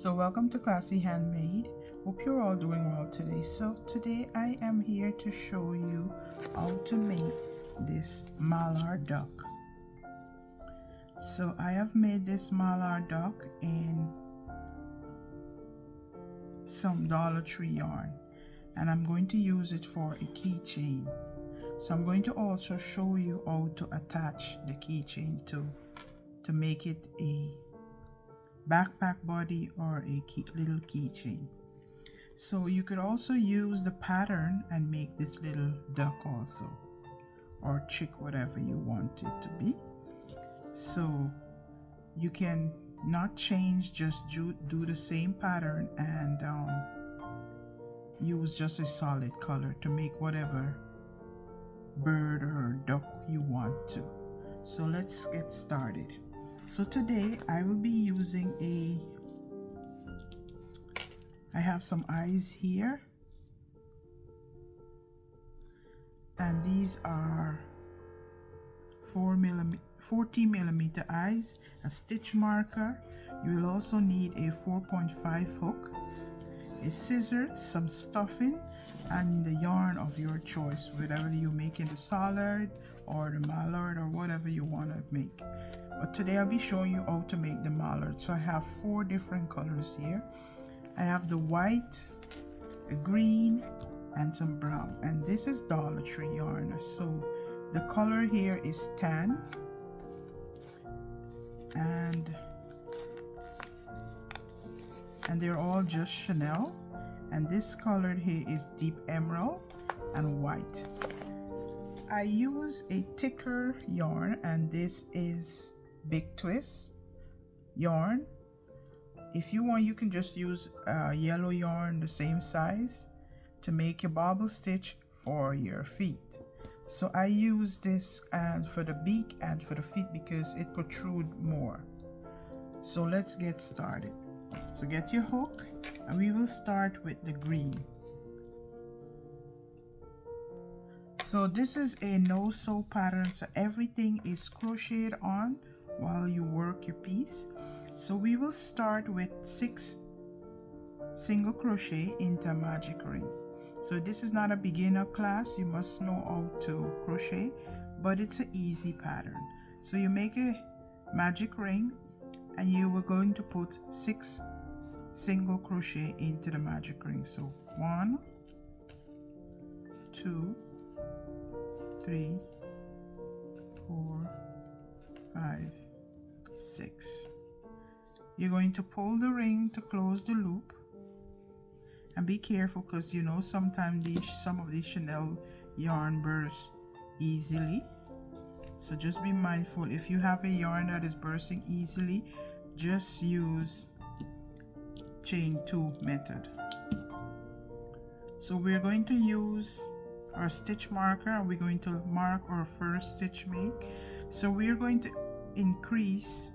So welcome to Classy Handmade. Hope you're all doing well today. So today I am here to show you how to make this mallard duck. So I have made this mallard duck in some Dollar Tree yarn, and I'm going to use it for a keychain. So I'm going to also show you how to attach the keychain to make it a backpack body or a little keychain. So you could also use the pattern and make this little duck also, or chick, whatever you want it to be. So you can not change, just do the same pattern and use just a solid color to make whatever bird or duck you want to. So let's get started. So today I will be using I have some eyes here, and these are 40 millimeter eyes, a stitch marker. You will also need a 4.5 hook, a scissors, some stuffing, and the yarn of your choice, whatever you make in the solid or the mallard or whatever you want to make. But today I'll be showing you how to make the mallard. So I have 4 different colors here. I have the white, a green, and some brown, and this is Dollar Tree yarn. So the color here is tan, and they're all just Chanel, and this color here is deep emerald and white. I use a thicker yarn, and this is Big Twist yarn. If you want, you can just use yellow yarn the same size to make your bobble stitch for your feet. So I use this and for the beak and for the feet because it protrudes more. So let's get started. So get your hook, and we will start with the green. So this is a no-sew pattern, so everything is crocheted on while you work your piece. So we will start with 6 single crochet into a magic ring. So this is not a beginner class, you must know how to crochet, but it's an easy pattern. So you make a magic ring, and you are going to put 6 single crochet into the magic ring. So 1, 2, 3, 4, 5, 6. You're going to pull the ring to close the loop, and be careful because you know sometimes some of these Chanel yarn bursts easily. So just be mindful. If you have a yarn that is bursting easily, just use chain 2 method. So we're going to use our stitch marker, and we're going to mark our first stitch make. So we're going to increase.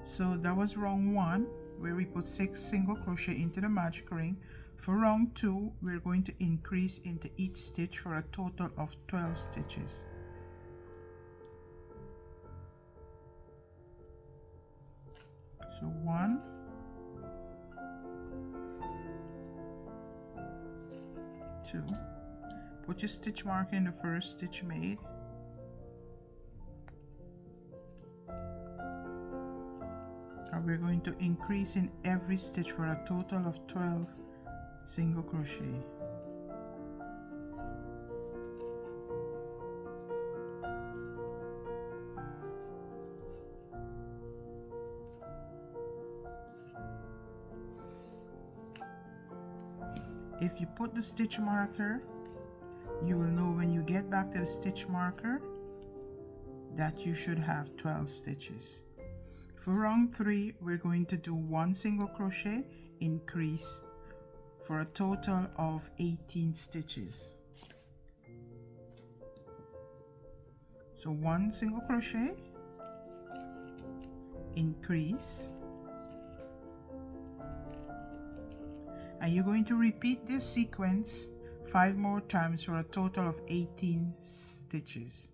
So that was round 1 where we put 6 single crochet into the magic ring. For round 2, we're going to increase into each stitch for a total of 12 stitches. So 1, 2, put your stitch marker in the first stitch made. And we're going to increase in every stitch for a total of 12 single crochet. If you put the stitch marker, you will know when you get back to the stitch marker that you should have 12 stitches. For round 3, we're going to do 1 single crochet, increase for a total of 18 stitches. So 1 single crochet, increase, and you're going to repeat this sequence 5 more times for a total of 18 stitches.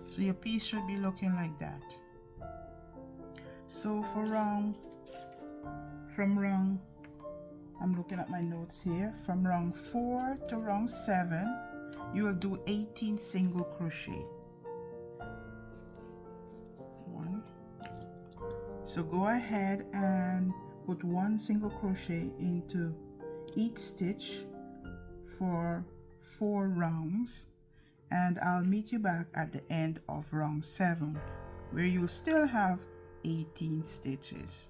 So your piece should be looking like that. So for I'm looking at my notes here, from round 4 to round 7 you will do 18 single crochet. 1. So go ahead and put 1 single crochet into each stitch for 4 rounds, and I'll meet you back at the end of round 7 where you'll still have 18 stitches.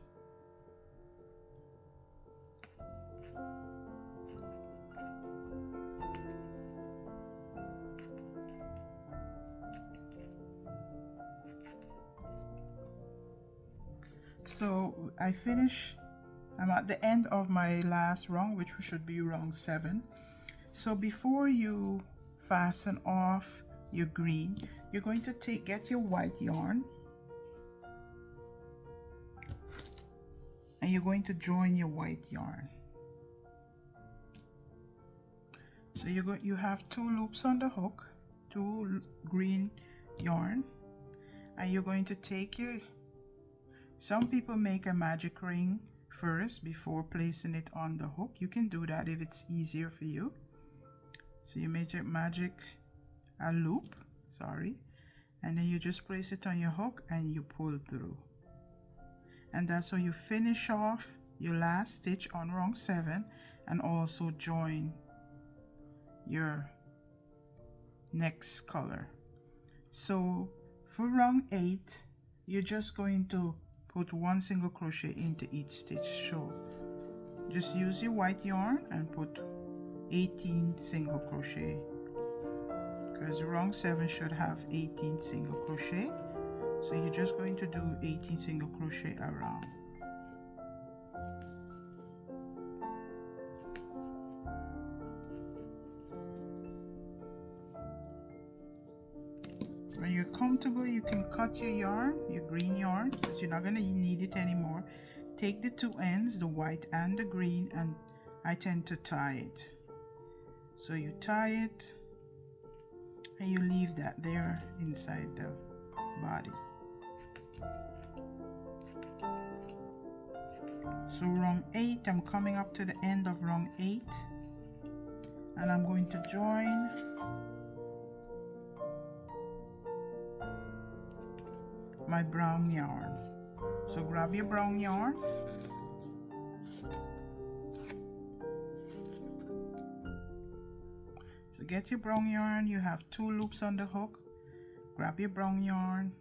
So I'm at the end of my last round, which should be round 7. So before you fasten off your green, you're going to get your white yarn and you're going to join your white yarn. So you have 2 loops on the hook, 2 green yarn, and you're going to take your, some people make a magic ring first before placing it on the hook. You can do that if it's easier for you. So you make a loop, and then you just place it on your hook and you pull through. And that's how you finish off your last stitch on round 7 and also join your next color. So for round 8 you're just going to put 1 single crochet into each stitch. So just use your white yarn and put 18 single crochet, because round 7 should have 18 single crochet. So you're just going to do 18 single crochet around. When you're comfortable, you can cut your yarn, your green yarn, because you're not going to need it anymore. Take the 2 ends, the white and the green, and I tend to tie it. So you tie it and you leave that there inside the body. So round 8, I'm coming up to the end of round 8, and I'm going to join my brown yarn. So grab your brown yarn, so get your brown yarn. You have 2 loops on the hook. Grab your brown yarn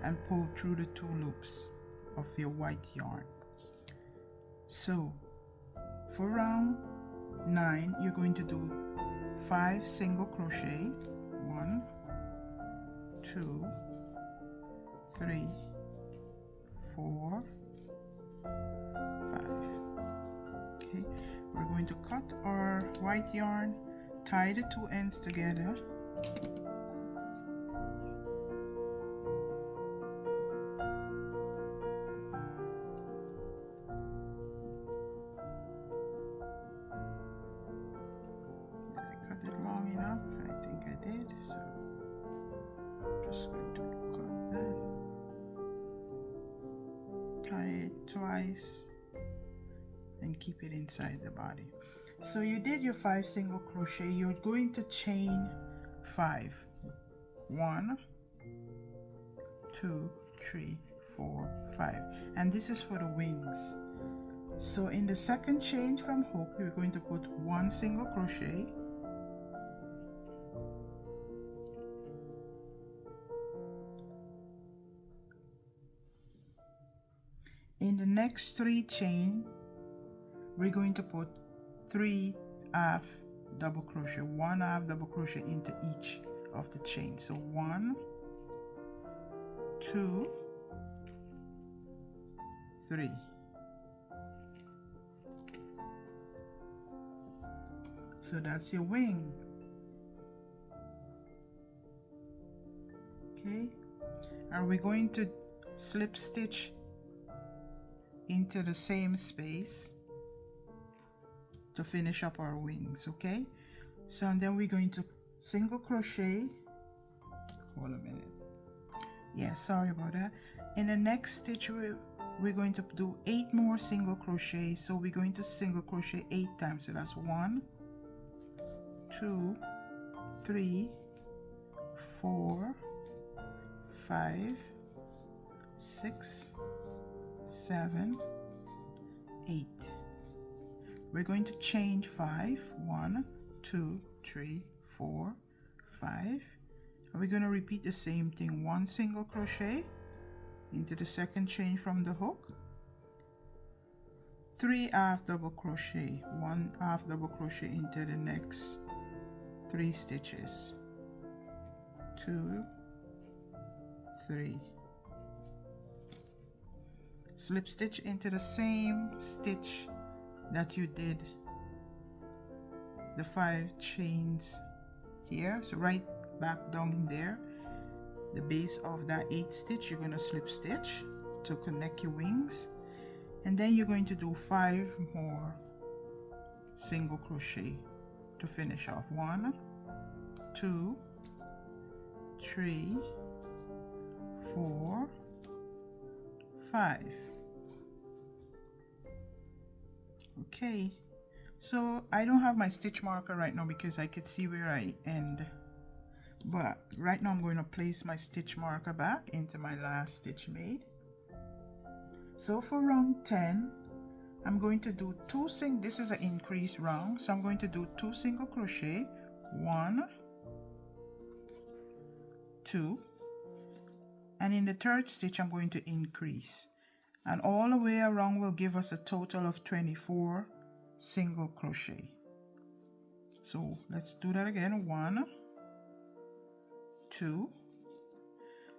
and pull through the 2 loops of your white yarn. So for round 9 you're going to do 5 single crochet. 1, 2, 3, 4, 5. Okay, we're going to cut our white yarn, tie the 2 ends together, twice and keep it inside the body. So you did your 5 single crochet. You're going to chain 5. 1, 2, 3, 4, 5, and this is for the wings. So in the second chain from hook, you're going to put 1 single crochet, in the next 3 chain we're going to put 3 half double crochet, 1 half double crochet into each of the chain. So 1, 2, 3. So that's your wing. Okay, are we going to slip stitch into the same space to finish up our wings? Okay, so and then we're going to single crochet hold a minute. Yeah, sorry about that. In the next stitch we're going to do 8 more single crochet. So we're going to single crochet 8 times. So that's 1, 2, 3, 4, 5, 6, 7, 8. We're going to chain 5. 1, 2, 3, 4, 5. And we're going to repeat the same thing. 1 single crochet into the second chain from the hook, 3 half double crochet, 1 half double crochet into the next 3 stitches, 2, 3, slip stitch into the same stitch that you did the 5 chains here. So right back down in there, the base of that 8th stitch, you're going to slip stitch to connect your wings, and then you're going to do 5 more single crochet to finish off. 1, 2, 3, 4, 5. Okay, so I don't have my stitch marker right now because I could see where I end, but right now I'm going to place my stitch marker back into my last stitch made. So for round 10, I'm going to do 2 single, this is an increased round, so I'm going to do 2 single crochet, 1, 2, and in the 3rd stitch I'm going to increase, and all the way around will give us a total of 24 single crochet. So let's do that again. 1, 2.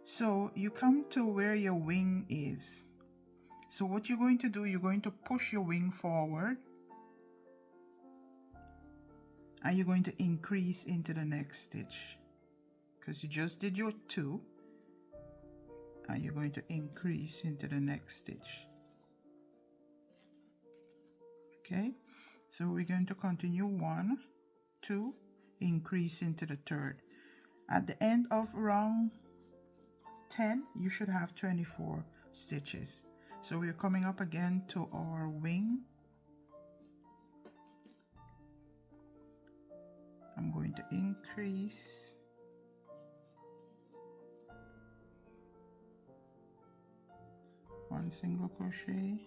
So you come to where your wing is. So what you're going to do, you're going to push your wing forward and you're going to increase into the next stitch because you just did your 2, and you're going to increase into the next stitch. Okay, so we're going to continue 1, 2, increase into the 3rd. At the end of round 10, you should have 24 stitches. So we're coming up again to our wing. I'm going to increase. One single crochet,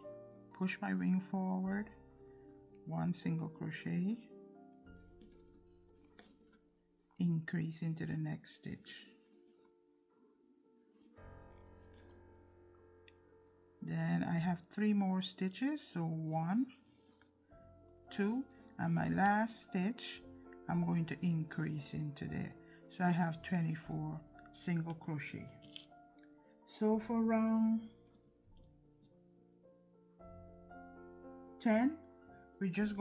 push my wing forward, 1 single crochet, increase into the next stitch. Then I have 3 more stitches, so 1, 2, and my last stitch I'm going to increase into there. So I have 24 single crochet. So for round 10, we just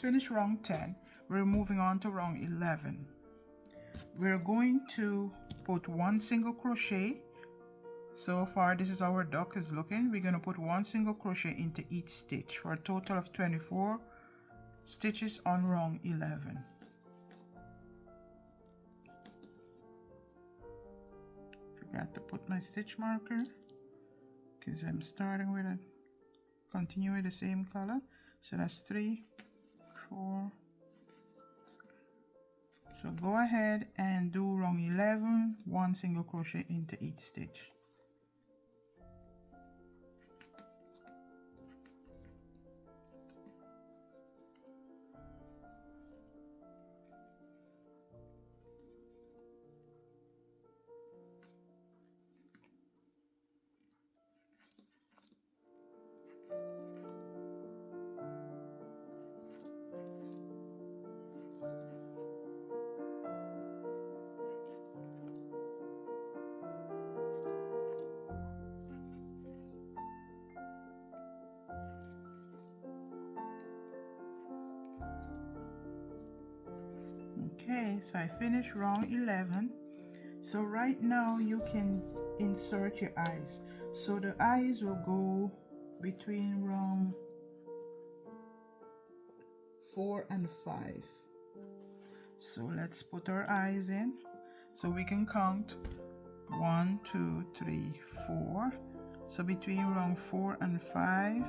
finished round 10. We're moving on to round 11. We're going to put 1 single crochet. So far this is our duck is looking. We're going to put 1 single crochet into each stitch for a total of 24 stitches on round 11. Forgot to put my stitch marker because I'm starting with continue with the same color. So that's 3, 4. So go ahead and do round 11, 1 single crochet into each stitch. Okay, so I finished round 11. So right now you can insert your eyes. So the eyes will go between round 4 and 5. So let's put our eyes in. So we can count 1, 2, 3, 4. So between round 4 and 5,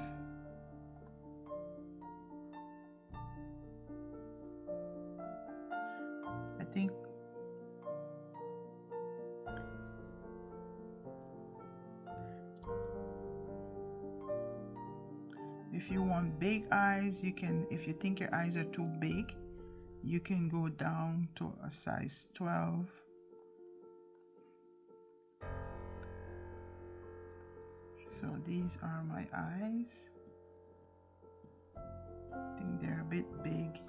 I think if you want big eyes, you can, if you think your eyes are too big, you can go down to a size 12. So these are my eyes. I think they're a bit big.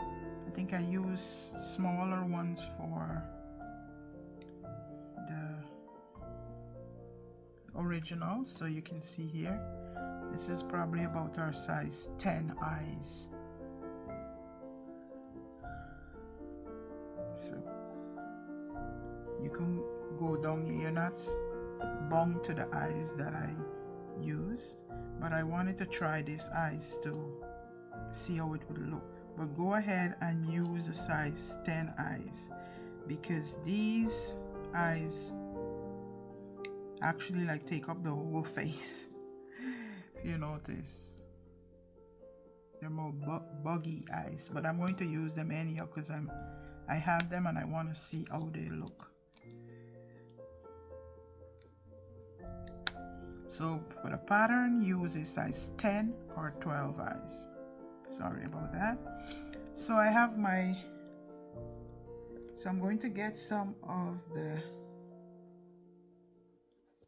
I think I use smaller ones for the original. So you can see here, this is probably about our size 10 eyes. So you can go down here. You're not bound to the eyes that I used, but I wanted to try these eyes to see how it would look. But go ahead and use a size 10 eyes, because these eyes actually like take up the whole face. If you notice, they're more buggy eyes, but I'm going to use them anyhow because I have them and I want to see how they look. So for the pattern, use a size 10 or 12 eyes. Sorry about that. So I have so I'm going to get some of the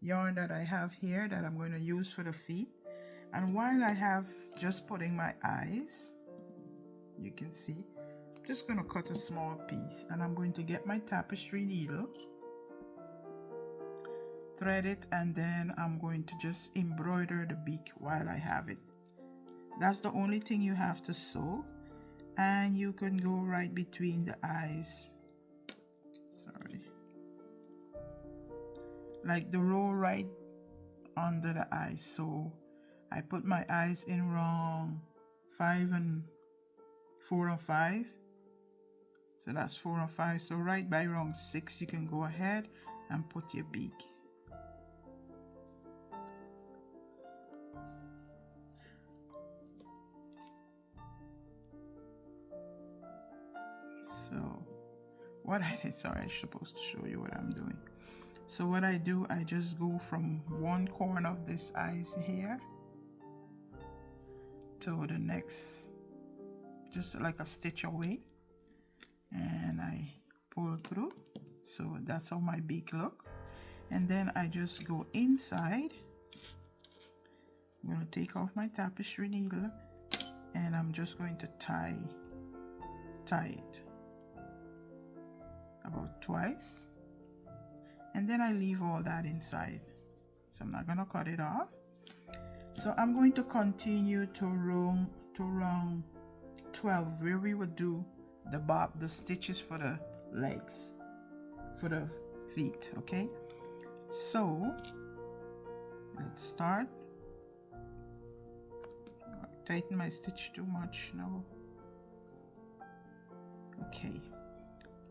yarn that I have here that I'm going to use for the feet. And while I have just putting my eyes, you can see, I'm just going to cut a small piece, and I'm going to get my tapestry needle, thread it, and then I'm going to just embroider the beak while I have it. That's the only thing you have to sew, and you can go right between the eyes. Sorry. Like the row right under the eyes. So I put my eyes in round 5 and 4 and 5. So that's 4 and 5. So right by round 6, you can go ahead and put your beak. So what I did, sorry, I'm supposed to show you what I'm doing. So what I do, I just go from one corner of this eyes here to the next, just like a stitch away, and I pull through. So that's how my beak look. And then I just go inside. I'm going to take off my tapestry needle, and I'm just going to tie it about twice, and then I leave all that inside. So I'm not going to cut it off. So I'm going to continue to round 12, where we would do the stitches for the legs, for the feet. Okay, so let's start. Tighten my stitch too much now. Okay,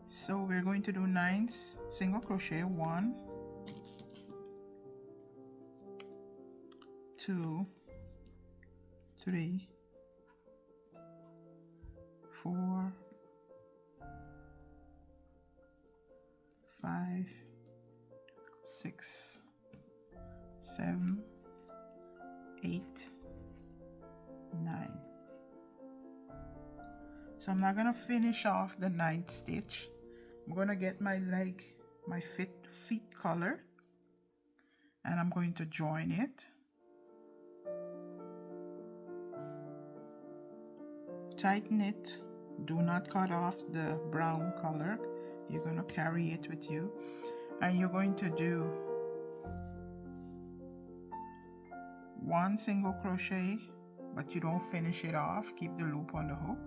so we're going to do 9 single crochet. 1, 2, 3, 4, 5, 6, 7, 8, 9. So I'm not gonna finish off the 9th stitch. I'm gonna get my feet color, and I'm going to join it. Tighten it. Do not cut off the brown color. You're gonna carry it with you, and you're going to do 1 single crochet, but you don't finish it off. Keep the loop on the hook.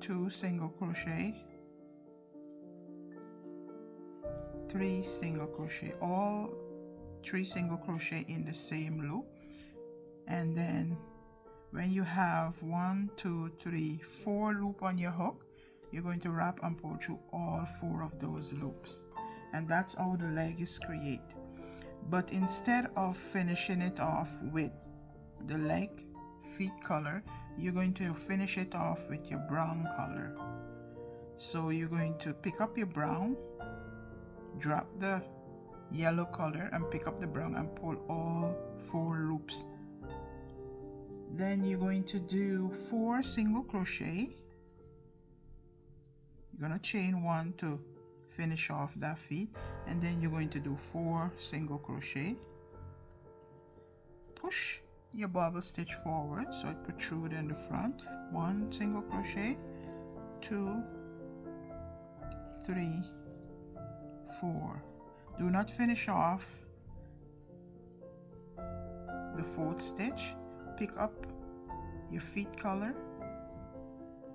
2 single crochet, 3 single crochet, all 3 single crochet in the same loop. And then when you have 1, 2, 3, 4 loop on your hook, you're going to wrap and pull through all 4 of those loops, and that's how the leg is created. But instead of finishing it off with the leg feet color, you're going to finish it off with your brown color. So you're going to pick up your brown, drop the yellow color and pick up the brown and pull all 4 loops. Then you're going to do 4 single crochet. You're going to chain 1 to finish off that feet, and then you're going to do 4 single crochet. Push your bobble stitch forward so it protrudes in the front. 1 single crochet, 2, 3, 4. Do not finish off the 4th stitch. Pick up your feet color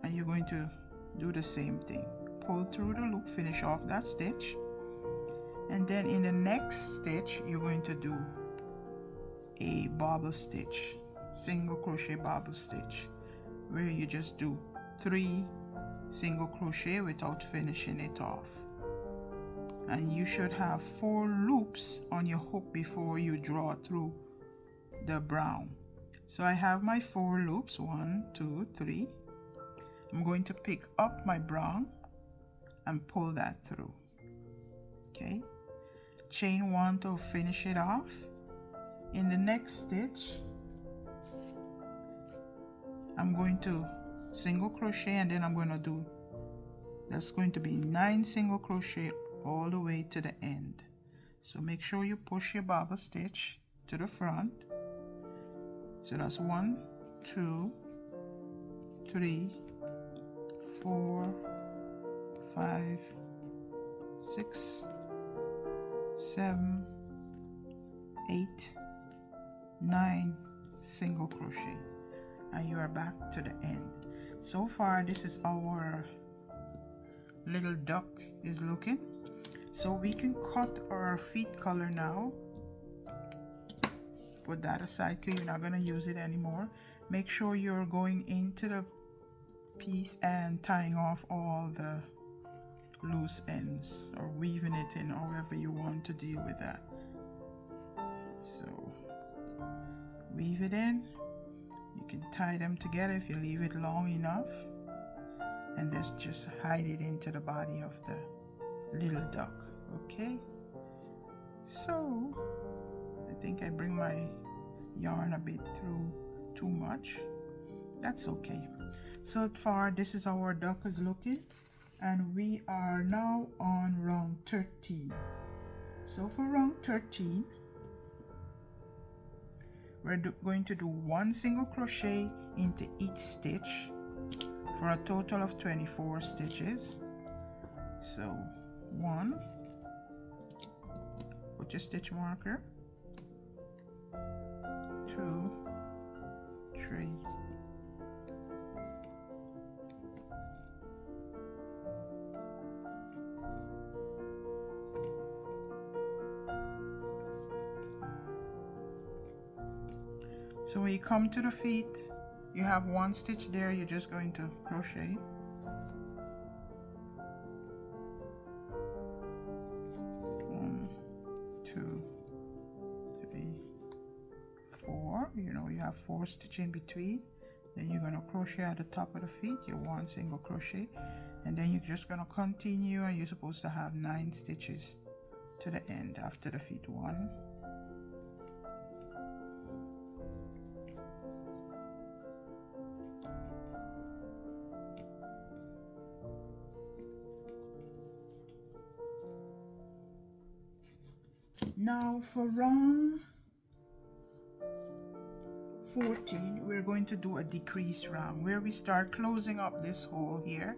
and you're going to do the same thing. Pull through the loop, finish off that stitch, and then in the next stitch you're going to do a bobble stitch, single crochet bobble stitch, where you just do 3 single crochet without finishing it off. And you should have 4 loops on your hook before you draw through the brown. So I have my 4 loops, 1, 2, 3. I'm going to pick up my brown and pull that through. Okay, chain 1 to finish it off. In the next stitch I'm going to single crochet, and then I'm going to do, that's going to be 9 single crochet all the way to the end. So make sure you push your bobble stitch to the front. So that's 1, 2, 3, 4, 5, 6, 7, 8, 9 single crochet, and you are back to the end. So far this is our little duck is looking. So we can cut our feet color now. Put that aside because you're not going to use it anymore. Make sure you're going into the piece and tying off all the loose ends, or weaving it in, however you want to deal with that. So weave it in. You can tie them together if you leave it long enough, and this just hide it into the body of the little duck. Okay, so I think I bring my yarn a bit through too much. That's okay. So far this is how our duck is looking, and we are now on round 13. So for round 13 we're going to do 1 single crochet into each stitch for a total of 24 stitches. So 1, put your stitch marker, 2, 3, 4. So when you come to the feet, you have 1 stitch there, you're just going to crochet. 1, 2, 3, 4. You know, you have 4 stitches in between. Then you're going to crochet at the top of the feet, your 1 single crochet, and then you're just going to continue, and you're supposed to have 9 stitches to the end after the feet. 1, 2. Now for round 14 we're going to do a decrease round where we start closing up this hole here.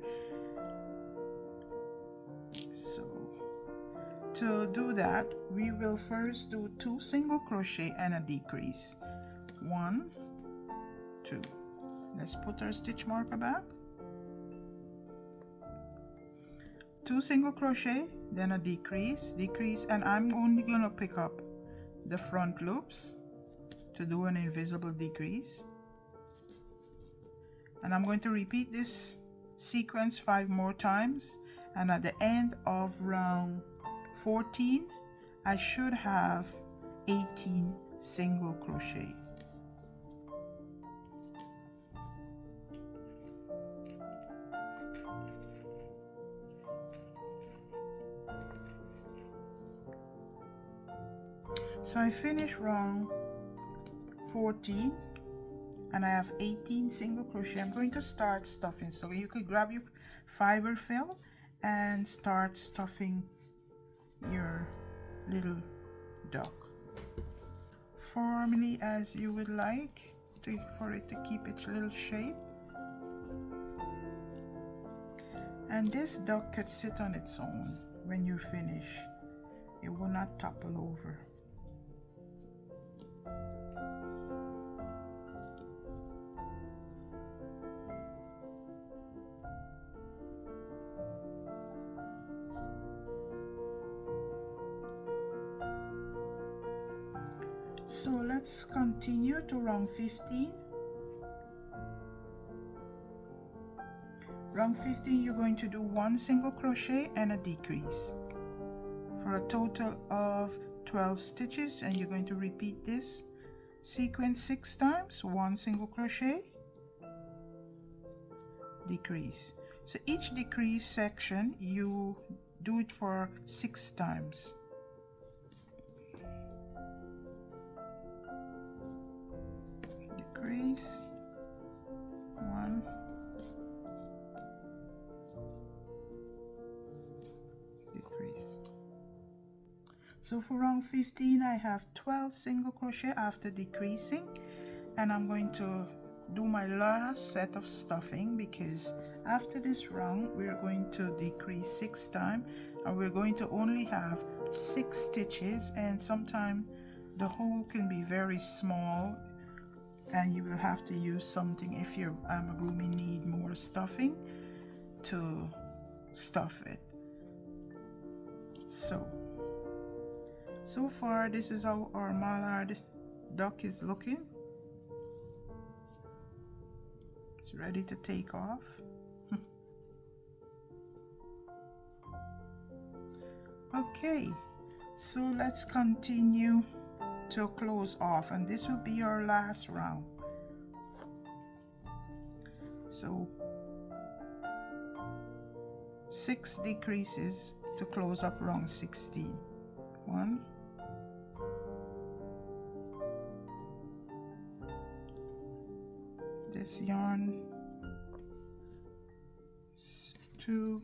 So to do that we will first do 2 single crochet and a decrease. 1, 2. Let's put our stitch marker back. 2 single crochet, then a decrease, and I'm only going to pick up the front loops to do an invisible decrease, and I'm going to repeat this sequence 5 more times, and at the end of round 14 I should have 18 single crochet. So I finished round 14 and I have 18 single crochet. I'm going to start stuffing, so you could grab your fiber fill and start stuffing your little duck. Formally as you would like for it to keep its little shape. And this duck could sit on its own when you finish. It will not topple over. So let's continue to round 15. Round 15 you're going to do 1 single crochet and a decrease for a total of 12 stitches, and you're going to repeat this sequence 6 times. 1 single crochet, decrease. So each decrease section you do it for 6 times. Decrease, 1, decrease. So for round 15 I have 12 single crochet after decreasing, and I'm going to do my last set of stuffing because after this round we're going to decrease 6 times and we're going to only have 6 stitches, and sometimes the hole can be very small and you will have to use something if your amigurumi need more stuffing to stuff it. So far this is how our mallard duck is looking. It's ready to take off. Okay, so let's continue to close off, and this will be our last round. So 6 decreases to close up round 16. 1, this yarn, 2,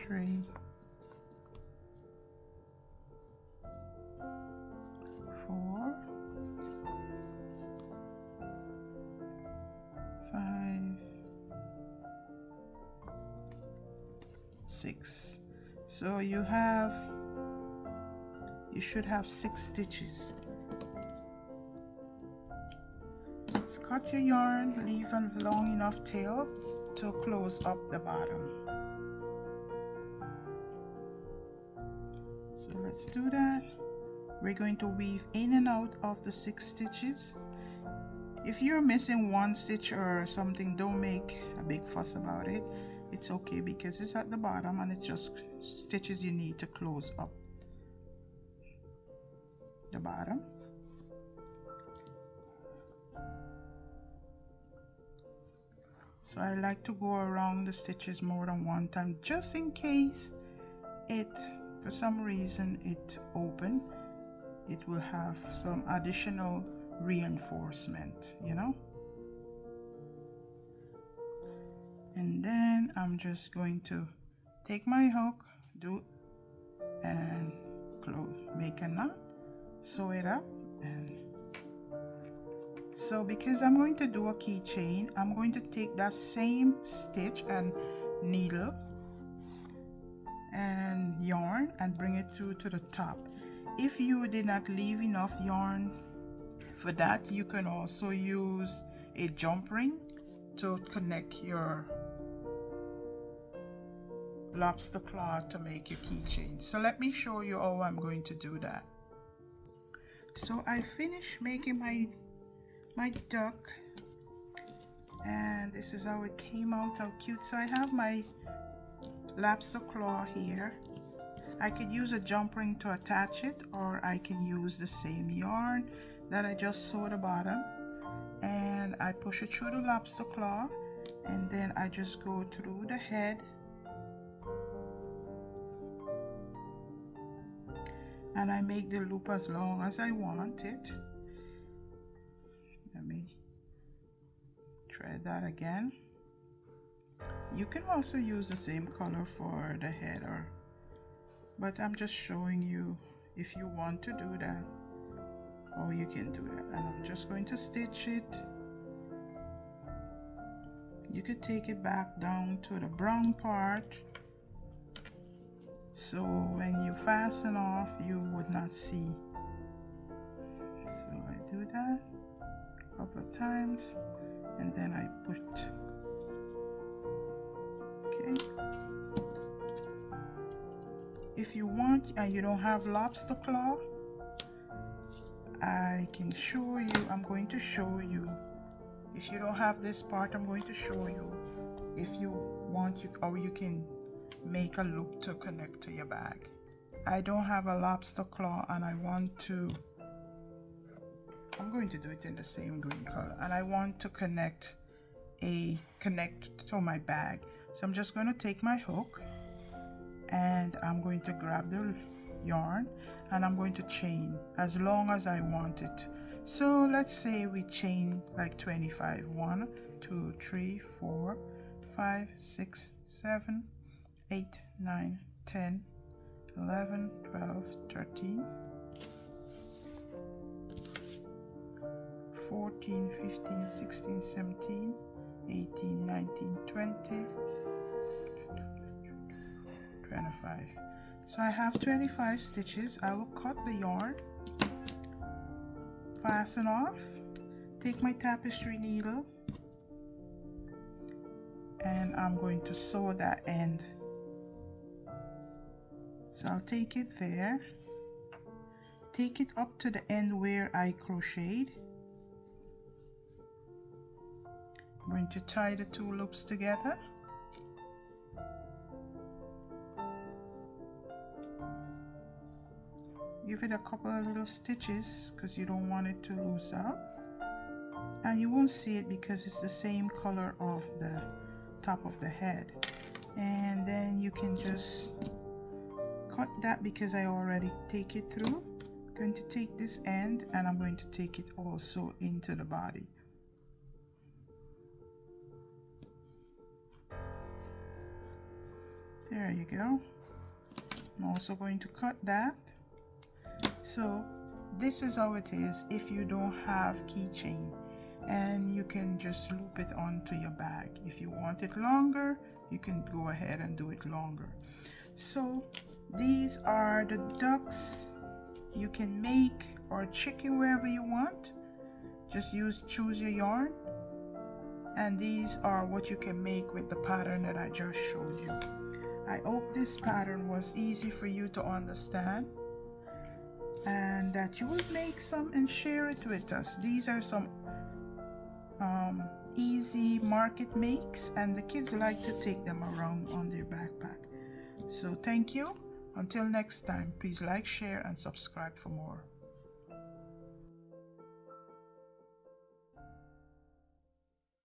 3, 4, 5, 6. So you should have 6 stitches. Let's cut your yarn, leave a long enough tail to close up the bottom. So let's do that. We're going to weave in and out of the 6 stitches. If you're missing 1 stitch or something, don't make a big fuss about it. It's okay because it's at the bottom and it's just stitches you need to close up the bottom. So I like to go around the stitches more than 1 time just in case for some reason it open. It will have some additional reinforcement, you know. And then I'm just going to take my hook, and make a knot, sew it up, and so because I'm going to do a keychain, I'm going to take that same stitch and needle and yarn and bring it through to the top. If you did not leave enough yarn for that, you can also use a jump ring to connect your lobster claw to make your keychain. So let me show you how I'm going to do that. So I finished making my my duck, and this is how it came out, how cute. So I have my lobster claw here. I could use a jump ring to attach it, or I can use the same yarn that I just sewed the bottom, and I push it through the lobster claw, and then I just go through the head and I make the loop as long as I want it. Let me try that again. You can also use the same color for the head, but I'm just showing you if you want to do that, or you can do that. And I'm just going to stitch it. You could take it back down to the brown part, so when you fasten off you would not see. So I do that a couple of times, and then I put, okay. If you want and you don't have lobster claw, I can show you. I'm going to show you. If you don't have this part, I'm going to show you. If you want, you can make a loop to connect to your bag. I don't have a lobster claw, and I'm going to do it in the same green color, and I want to connect to my bag. So I'm just going to take my hook, and I'm going to grab the yarn, and I'm going to chain as long as I want it. So let's say we chain like 25. 1, 2, 3, 4, 5, 6, 7, 8, 9, 10, 11, 12, 13, 14, 15, 16, 17, 18, 19, 20, 25. So I have 25 stitches. I will cut the yarn, fasten off, take my tapestry needle, and I'm going to sew that end. So I'll take it there, take it up to the end where I crocheted. I'm going to tie the two loops together. Give it a couple of little stitches because you don't want it to lose out, and you won't see it because it's the same color of the top of the head. And then you can just cut that because I already take it through. I'm going to take this end and I'm going to take it also into the body. There you go. I'm also going to cut that. So this is how it is if you don't have keychain, and you can just loop it onto your bag. If you want it longer, you can go ahead and do it longer. So these are the ducks. You can make or chicken wherever you want. Just choose your yarn, and these are what you can make with the pattern that I just showed you. I hope this pattern was easy for you to understand, and that you would make some and share it with us. These are some easy market makes, and the kids like to take them around on their backpack. So thank you. Until next time, please like, share, and subscribe for more.